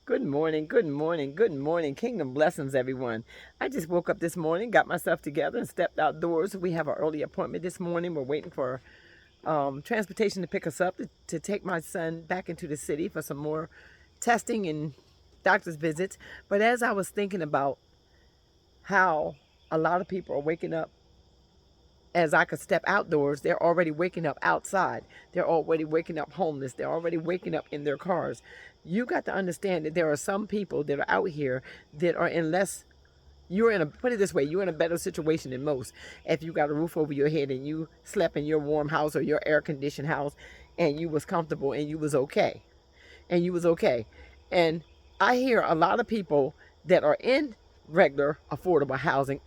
Good morning, good morning, good morning. Kingdom blessings, everyone. I just woke up this morning, got myself together, and stepped outdoors. We have an early appointment this morning. We're waiting for transportation to pick us up to take my son back into the city for some more testing and doctor's visits. But as I was thinking about how a lot of people are waking up as I could step outdoors, they're already waking up outside. They're already waking up homeless. They're already waking up in their cars. You got to understand that there are some people that are out here that are in less, you're in a, put it this way, you're in a better situation than most. If you got a roof over your head and you slept in your warm house or your air conditioned house and you was comfortable and you was okay. And you was okay. And I hear a lot of people that are in regular affordable housing,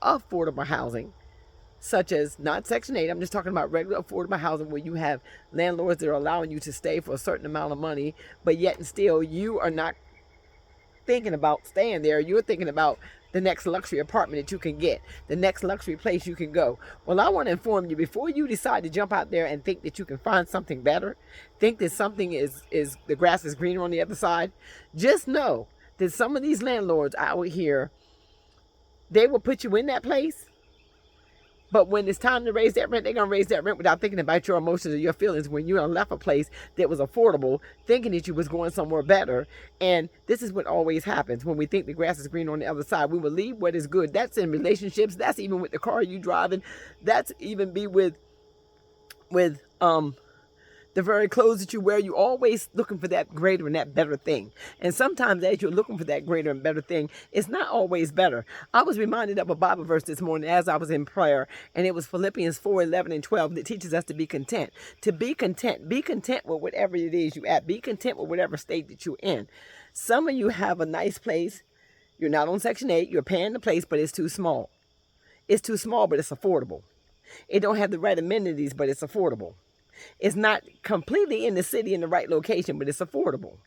such as not Section 8. I'm just talking about regular affordable housing where you have landlords that are allowing you to stay for a certain amount of money, but yet and still you are not thinking about staying there. You're thinking about the next luxury apartment that you can get, the next luxury place you can go. Well, I want to inform you, before you decide to jump out there and think that you can find something better, think that something is the grass is greener on the other side, just know that some of these landlords out here, they will put you in that place, but when it's time to raise that rent, they're going to raise that rent without thinking about your emotions or your feelings when you left a place that was affordable, thinking that you was going somewhere better. And this is what always happens when we think the grass is green on the other side. We will leave what is good. That's in relationships. That's even with the car you driving. That's even be with the very clothes that you wear. You're always looking for that greater and that better thing. And sometimes as you're looking for that greater and better thing, it's not always better. I was reminded of a Bible verse this morning as I was in prayer, and it was Philippians 4:11 and 12 that teaches us to be content. To be content. Be content with whatever it is you're at. Be content with whatever state that you're in. Some of you have a nice place. You're not on Section 8. You're paying the place, but it's too small. It's too small, but it's affordable. It don't have the right amenities, but it's affordable. It's not completely in the city in the right location, but it's affordable.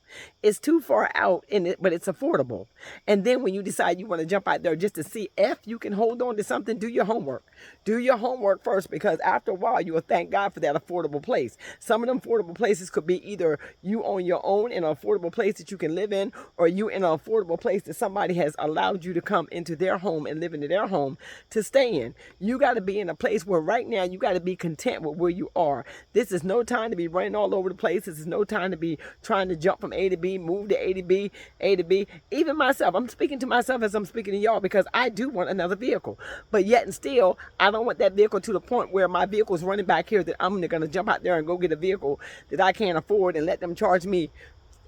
It's too far out in it, but it's affordable. And then when you decide you want to jump out there just to see if you can hold on to something, do your homework. Do your homework first, because after a while, you will thank God for that affordable place. Some of them affordable places could be either you on your own in an affordable place that you can live in, or you in an affordable place that somebody has allowed you to come into their home and live into their home to stay in. You got to be in a place where right now you got to be content with where you are. This is no time to be running all over the place. This is no time to be trying to jump from A to B, move to A to B, A to B. Even myself, I'm speaking to myself as I'm speaking to y'all, because I do want another vehicle. But yet and still, I don't want that vehicle to the point where my vehicle is running back here that I'm going to jump out there and go get a vehicle that I can't afford and let them charge me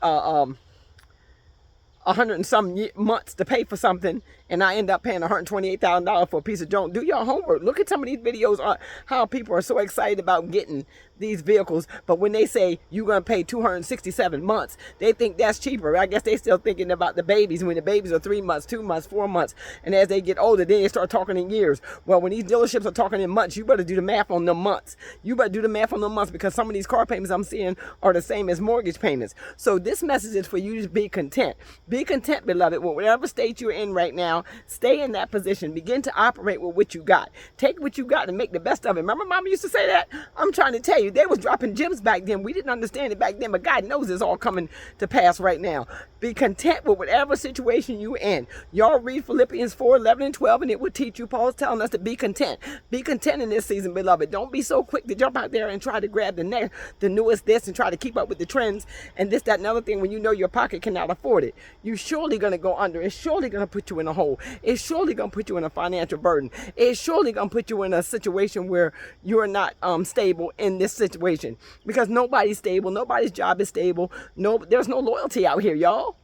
100 and some months to pay for something, and I end up paying $128,000 for a piece of junk. Do your homework. Look at some of these videos on how people are so excited about getting these vehicles, but when they say you're going to pay 267 months, they think that's cheaper. I guess they still thinking about the babies, when the babies are 3 months, 2 months, 4 months, and as they get older, then they start talking in years. Well, when these dealerships are talking in months, you better do the math on them months. You better do the math on them months, because some of these car payments I'm seeing are the same as mortgage payments. So this message is for you to be content. Be content, beloved, with whatever state you're in right now. Stay in that position. Begin to operate with what you got. Take what you got and make the best of it. Remember, Mama used to say that? I'm trying to tell you, they was dropping gems back then. We didn't understand it back then, but God knows it's all coming to pass right now. Be content with whatever situation you're in. Y'all read Philippians 4:11 and 12, and it will teach you. Paul's telling us to be content. Be content in this season, beloved. Don't be so quick to jump out there and try to grab the newest this and try to keep up with the trends and this, that, and other thing when you know your pocket cannot afford it. You're surely going to go under. It's surely going to put you in a hole. It's surely going to put you in a financial burden. It's surely going to put you in a situation where you're not stable in this situation, because nobody's stable. Nobody's job is stable. No, there's no loyalty out here, y'all.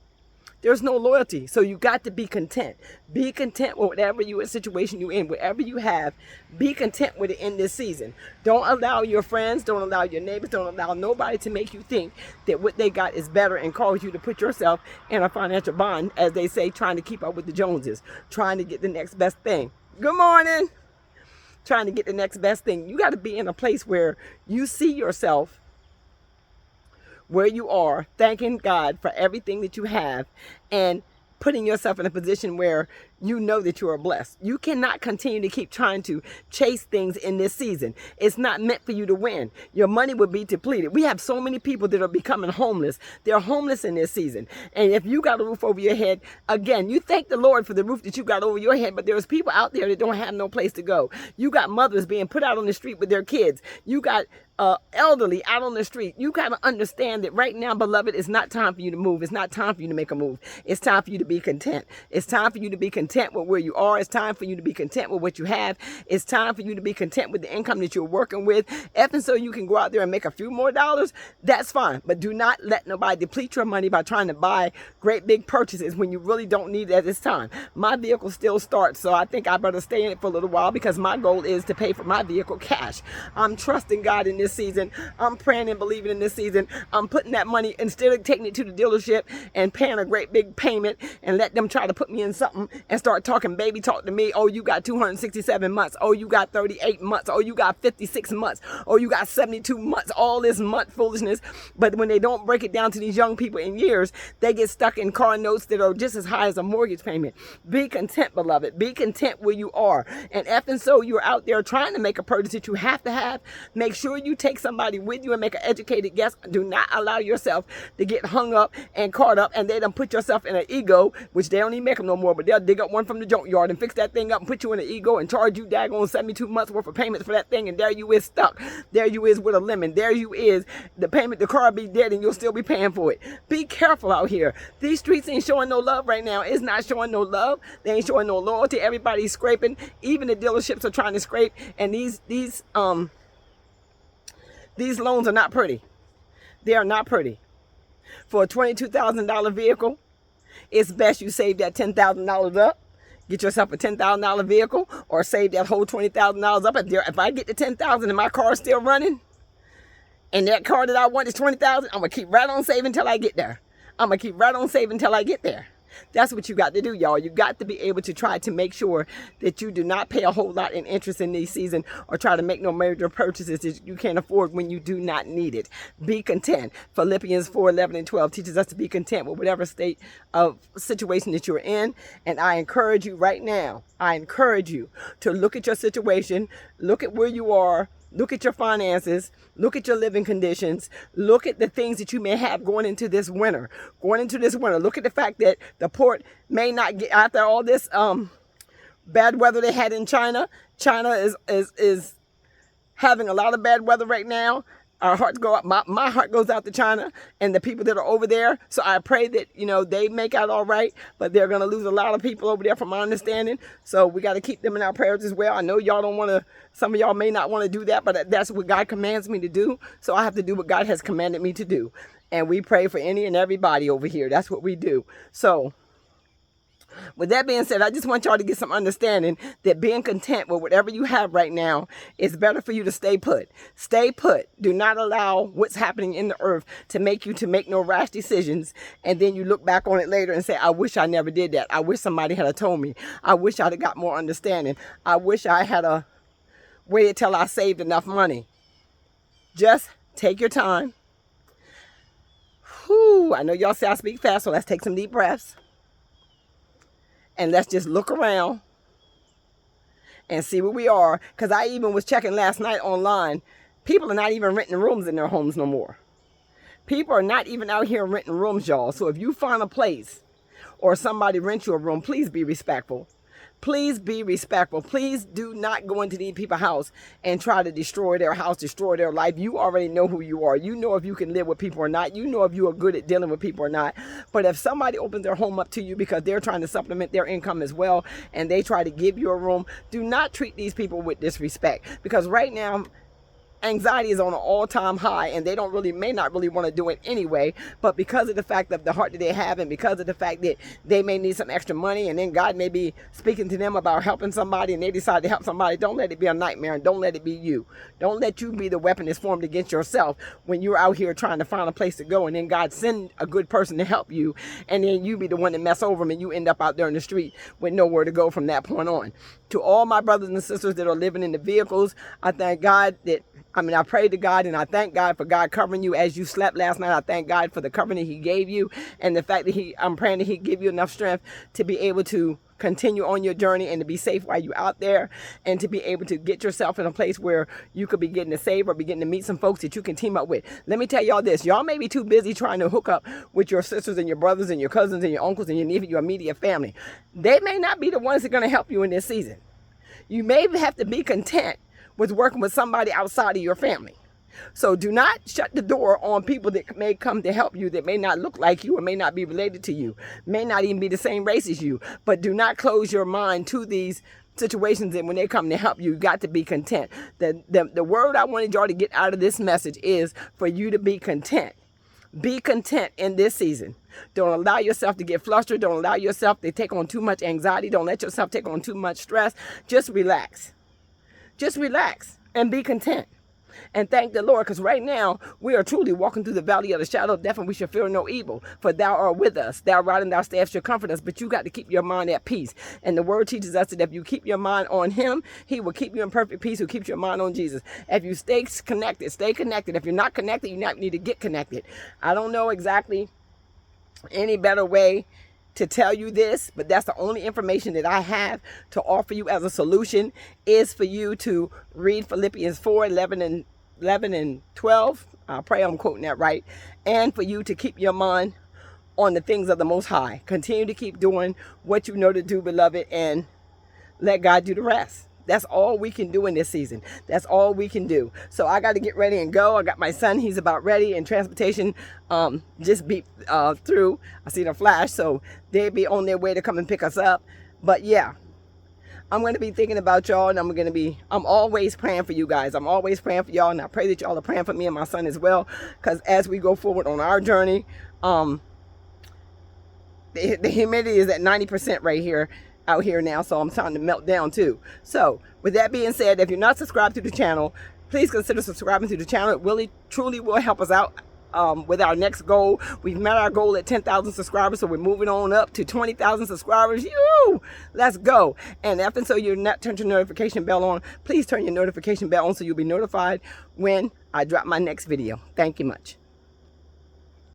There's no loyalty. So you got to be content. Be content with whatever situation you're in, whatever you have. Be content with it in this season. Don't allow your friends, don't allow your neighbors, don't allow nobody to make you think that what they got is better and cause you to put yourself in a financial bond, as they say, trying to keep up with the Joneses, trying to get the next best thing. Good morning. Trying to get the next best thing. You got to be in a place where you see yourself where you are, thanking God for everything that you have, and putting yourself in a position where you know that you are blessed. You cannot continue to keep trying to chase things in this season. It's not meant for you to win. Your money will be depleted. We have so many people that are becoming homeless. They're homeless in this season. And if you got a roof over your head, again, you thank the Lord for the roof that you got over your head, but there's people out there that don't have no place to go. You got mothers being put out on the street with their kids. You got elderly out on the street. You got to understand that right now, beloved, it's not time for you to move. It's not time for you to make a move. It's time for you to be content. It's time for you to be content with where you are. It's time for you to be content with what you have. It's time for you to be content with the income that you're working with. If and so you can go out there and make a few more dollars, that's fine. But do not let nobody deplete your money by trying to buy great big purchases when you really don't need it at this time. My vehicle still starts, so I think I better stay in it for a little while because my goal is to pay for my vehicle cash. I'm trusting God in this season. I'm praying and believing in this season. I'm putting that money, instead of taking it to the dealership and paying a great big payment and let them try to put me in something and start talking baby talk to me. Oh, you got 267 months. Oh, you got 38 months. Oh, you got 56 months. Oh, you got 72 months. All this month foolishness. But when they don't break it down to these young people in years, they get stuck in car notes that are just as high as a mortgage payment. Be content, beloved. Be content where you are. And if and so you're out there trying to make a purchase that you have to have, make sure you take somebody with you and make an educated guess. Do not allow yourself to get hung up and caught up, and they done put yourself in an ego, which they don't even make them no more, but they'll dig up one from the junkyard and fix that thing up and put you in an ego and charge you daggone 72 months worth of payments for that thing, and there you is stuck. There you is with a lemon. There you is, the payment, the car be dead and you'll still be paying for it. Be careful out here. These streets ain't showing no love right now. It's not showing no love. They ain't showing no loyalty. Everybody's scraping. Even the dealerships are trying to scrape, and these loans are not pretty. They are not pretty. For a $22,000 vehicle, it's best you save that $10,000 up. Get yourself a $10,000 vehicle, or save that whole $20,000 up. If I get the $10,000 and my car is still running, and that car that I want is $20,000, I'm going to keep right on saving until I get there. I'm going to keep right on saving until I get there. That's what you got to do, y'all. You got to be able to try to make sure that you do not pay a whole lot in interest in this season, or try to make no major purchases that you can't afford when you do not need it. Be content. Philippians 4:11-12 teaches us to be content with whatever state of situation that you're in. And I encourage you right now, I encourage you to look at your situation, look at where you are, look at your finances, look at your living conditions, look at the things that you may have going into this winter. Look at the fact that the port may not get, after all this bad weather they had in China. China is having a lot of bad weather right now. Our hearts go up. My heart goes out to China and the people that are over there. So I pray that, they make out all right, but they're going to lose a lot of people over there from my understanding. So we got to keep them in our prayers as well. I know y'all don't want to, some of y'all may not want to do that, but that's what God commands me to do. So I have to do what God has commanded me to do. And we pray for any and everybody over here. That's what we do. So with that being said, I just want y'all to get some understanding that being content with whatever you have right now is better for you to stay put. Stay put. Do not allow what's happening in the earth to make you to make no rash decisions, and then you look back on it later and say, I wish I never did that. I wish somebody had told me. I wish I'd have got more understanding. I wish I had waited till I saved enough money. Just take your time. Whew, I know y'all say I speak fast, so let's take some deep breaths. And let's just look around and see where we are. Because I even was checking last night online. People are not even renting rooms in their homes no more. People are not even out here renting rooms, y'all. So if you find a place or somebody rent you a room, please be respectful. Please be respectful. Please do not go into these people's house and try to destroy their house, destroy their life. You already know who you are. You know if you can live with people or not. You know if you are good at dealing with people or not. But if somebody opens their home up to you because they're trying to supplement their income as well, and they try to give you a room, do not treat these people with disrespect. Because right now, anxiety is on an all-time high, and they may not really want to do it anyway, but because of the fact of the heart that they have, and because of the fact that they may need some extra money, and then God may be speaking to them about helping somebody, and they decide to help somebody, don't let it be a nightmare, and don't let it be you. Don't let you be the weapon that's formed against yourself when you're out here trying to find a place to go, and then God send a good person to help you, and then you be the one that mess over them, and you end up out there in the street with nowhere to go from that point on. To all my brothers and sisters that are living in the vehicles, I thank God that I mean, I pray to God and I thank God for God covering you as you slept last night. I thank God for the covering that He gave you and the fact that I'm praying that He give you enough strength to be able to continue on your journey and to be safe while you're out there and to be able to get yourself in a place where you could be getting to save or be getting to meet some folks that you can team up with. Let me tell y'all this. Y'all may be too busy trying to hook up with your sisters and your brothers and your cousins and your uncles and your immediate family. They may not be the ones that are going to help you in this season. You may have to be content with working with somebody outside of your family. So do not shut the door on people that may come to help you that may not look like you or may not be related to you, may not even be the same race as you. But do not close your mind to these situations, and when they come to help you, you got to be content. The word I wanted y'all to get out of this message is for you to be content. Be content in this season. Don't allow yourself to get flustered. Don't allow yourself to take on too much anxiety. Don't let yourself take on too much stress. Just relax. Just relax and be content. And thank the Lord, because right now we are truly walking through the valley of the shadow of death, and we shall fear no evil. For thou art with us. Thou rod and thy staff shall comfort us. But you got to keep your mind at peace. And the word teaches us that if you keep your mind on Him, He will keep you in perfect peace, who keeps your mind on Jesus. If you stay connected, stay connected. If you're not connected, you need to get connected. I don't know exactly any better way to tell you this, but that's the only information that I have to offer you as a solution, is for you to read Philippians 4:11 and 12. I pray I'm quoting that right. And for you to keep your mind on the things of the Most High. Continue to keep doing what you know to do, beloved, and let God do the rest. That's all we can do in this season. That's all we can do. So I got to get ready and go. I got my son. He's about ready, and transportation just beat through. I see the flash, so they'll be on their way to come and pick us up. But yeah, I'm going to be thinking about y'all, and I'm always praying for you guys. I'm always praying for y'all, and I pray that y'all are praying for me and my son as well, because as we go forward on our journey, the humidity is at 90% right here. Out here now, so I'm starting to melt down too. So with that being said, if you're not subscribed to the channel, please consider subscribing to the channel. It really truly will help us out with our next goal. We've met our goal at 10,000 subscribers, so we're moving on up to 20,000 subscribers. Let's go. And after, so you're not turn your notification bell on, please turn your notification bell on so you'll be notified when I drop my next video. Thank you much.